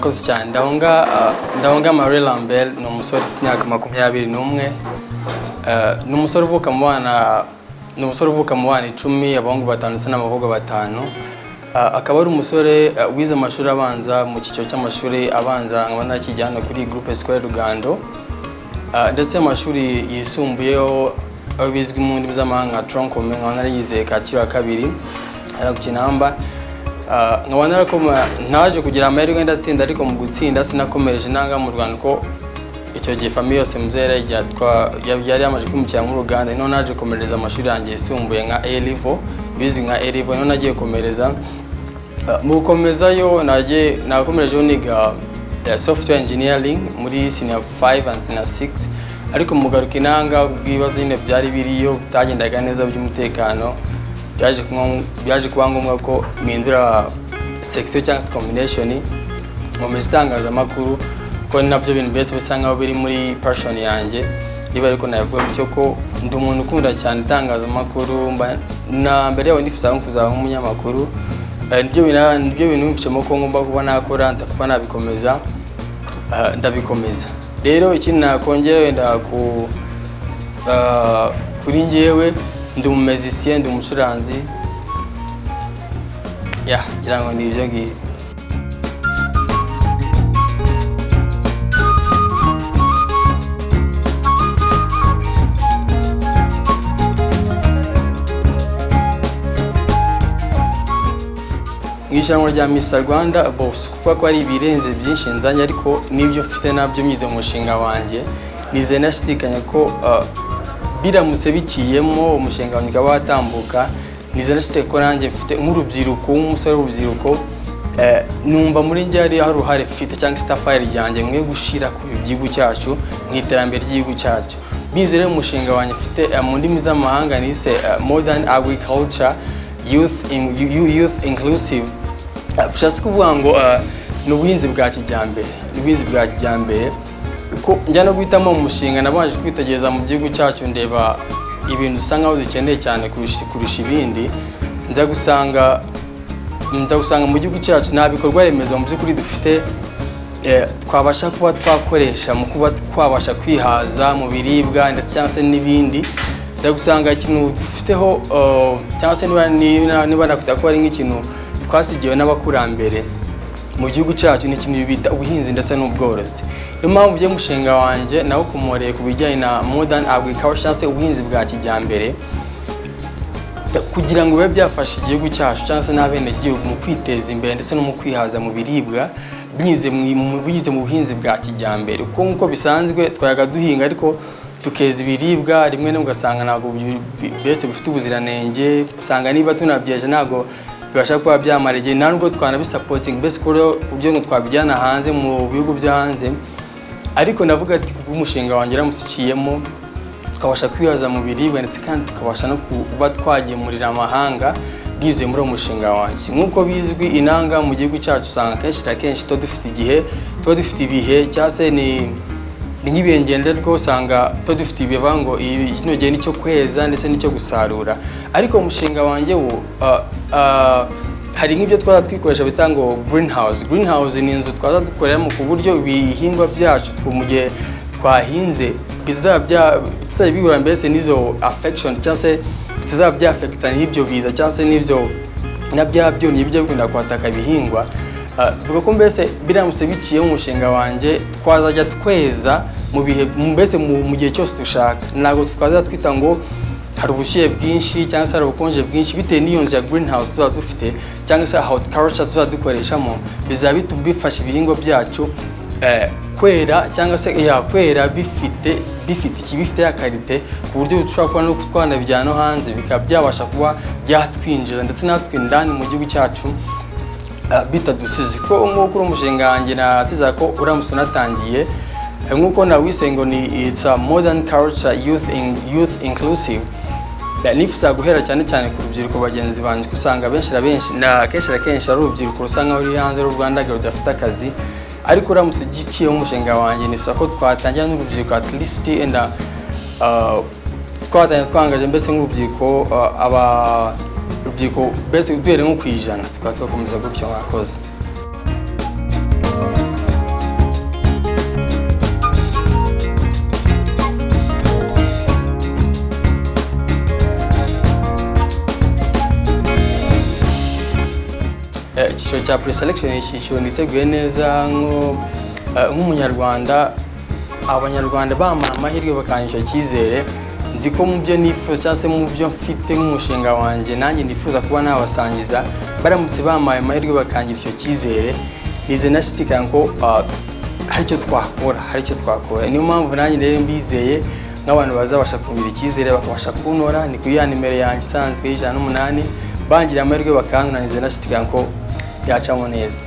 murakoze cyane. Ndahunga Lambert ni umusore ufite imyaka 21. Ni umusore uvuka mu bana 10, abahungu 5 ndetse n'abakobwa 5. Akaba ari umusore wize amashuri abanza mu cyiciro cy'amashuri abanza nkabana kijyana kuri groupe scolaire Rwanda. Ndetse amashuri yisumbuyeho bizwi mu ndimi z'amahanga troncome nkabana yize Kacyiru ya 2 ari Kinamba. Nkabana ko naje kugira amahirwe ndatsinda, ariko mu gutsinda sinakomereje nanga mu Rwanda ko icyo gihe famille yose muzere yari yamaje kwimukira mu Rwanda. None naje komereza amashuri yanjye yisumbuye nka A level, bizwi nka A level. None nagiye komereza mu gukomezayo nakomerejeho niga software engineering muri senior 5 and senior 6, ariko mugaruka inanga ubwibazo nyine byari biriyo bitagendaga neza by'umutekano. Byaje kuba ngombwa ko mpindura section cyangwa combination mu itangazamakuru, ko nabyo bintu byose bisa nkaho biri muri passion yanjye. Niba ariko navuga cyo ko ndi umuntu ukunda cyane itangazamakuru, na mbere yaho nifuza kuzaba nk'umunyamakuru. Nibyo bintu mfishemo ko ngomba kuba nakora, nza kuba nabikomeza, ndabikomeza. Rero ikindi nakongera wenda kuri njyewe, ndi umuzicien, ndi umucuranzi, ngira ngo ni ibyo ngibyo. Mw'ijambo rya Mr. Rwanda boss kuvuga ko ari ibirenze byinshi nzanye, ariko nibyo mfite nabyo myize mu mushinga wanjye. Nize nashidikanya ko biramutse biciyemo umushinga wanjye watambuka. Nize nashidikanya ko nanjye mfite nk'urubyiruko, umusore w'urubyiruko, numva muri njye ari uruhare mfite cyangwa stafari ryanjye mwe gushira ku gihugu cyacu, mu iterambere ry'igihugu cyacu. Bize rero umushinga wanjye mfite mu ndimi z'amahanga nise modern agriculture youth inclusive. Bishatse kuvuga ngo ni ubuhinzi bwa kijyambere. Ko njya no guhitamo umushinga nabanje kwitegereza mu gihugu cyacu, ndeba ibintu dusa nkaho dukeneye cyane kurusha ibindi. Nza gusanga mu gihugu cyacu nta bikorwa remezo mu by'ukuri dufite twabasha kuba twakoresha mu kuba twabasha kwihaza mu biribwa ndetse cyangwa se n'ibindi. Nza gusanga ikintu dufiteho cyangwa se niba nakwita ko ari nk'ikintu twasigiwe n'abakurambere mu gihugu cyacu, ni ikintu bita ubuhinzi ndetse n'ubworozi. Niyo mpamvu byo mushinga wanjye nawo kumoreye ku bijyanye na modern agriculture, se ubuhinzi bwa kijyambere, kugira ngo bibe byafasha igihugu cyacu cyangwa se n'abenegihugu mu kwiteza imbere ndetse no mu kwihaza mu biribwa binyuze mu buhinzi bwa kijyambere. Kuko nk'uko bisanzwe twayaga duhinga ariko tukeza ibiribwa rimwe no ugasanga ntabwo byose bifite ubuziranenge, usanga niba tunabyeje ntabwo bibasha kuba byamara igihe, ntabwo twanabisupporting bese kubyo ngo twabijyana hanze mu bihugu byo hanze. Ariko navuga ati umushinga wanjye ramusiciyemo tukabasha kwihaza mu biribwa ndetse kandi tukabasha no kuba twagemurira amahanga bize muri umushinga wanjye. Nk'uko bizwi inanga mu gihugu cyacu usanga kenshi tuba dufite ibihe cyangwa se ni nk'ibengende rwo usanga tuba dufite ibihe ngo kino gihe nicyo kweza ndetse nicyo gusarura. Ariko umushinga wanjye wo hari nk'ibyo twaza twikoresha bita ngo greenhouse ni inzu twaza dukoreramo ku buryo ibihingwa byacu mu gihe twahinze bizajya bihura mbese n'izo affection cyangwa se bizajya byafectana n'ibyo biza cyangwa se n'ibyo byonnyi bijya bikunda kwataka ibihingwa. Vuga ko mbese biramutse biciye mu mushinga wanjye twazajya tweza mu bihe mbese mu gihe cyose dushaka. Ntabwo twaza twita ngo hari ubushyuhe bwinshi cyangwa se hari ubukonje bwinshi, bitewe n'iyo nzu ya greenhouse tuba dufite cyangwa se horticulture tuba dukoreshamo, bizaba bifasha ibihingwa byacu kwera cyangwa se kwera bifite ya karite, ku buryo dushobora kuba no twanabijyana no hanze bikaba byabasha kuba byatwinjira ndetse natwe indani mu gihugu cyacu bitadusize. Ko nk'uko umushinga wanjye nateza ko uramutse unatangiye nk'uko nawise ngo ni it's a modern culture youth inclusive. Nifuza guhera cyane ku rubyiruko bagenzi banjye, kusanga kenshi ari urubyiruko rusa nkaho ruri hanze y'u Rwanda rudafite akazi. Ariko uramutse giciye umushinga wanjye nifuza ko twatangira n'urubyiruko at least twatangira twangaje mbese nk'urubyiruko urubyiruko mbese duhere nko ku 100 tugakomeza gutyo. Mwakoze. icyiciro cya pre-selection, icyiciro niteguye neza nk'umunyarwanda. Abanyarwanda bamara amahirwe bakanyisha cyizere, nzi ko mu byo nifuza cyangwa se mu byo mfite nk'umushinga wanjye nanjye ndifuza kuba nabasangiza, baramutse bamaye amahirwe bakangira icyo cyizere, nize nashidikanya ko hari icyo twakora. Niyo mpamvu nanjye rero mbizeye nk'abantu bazabasha kugira icyizere bakabasha kuntora. Ni kuri ya nimero yanjye isanzwe 108, bangira amahirwe bakandura, nize nashidikanya ko byacamo neza.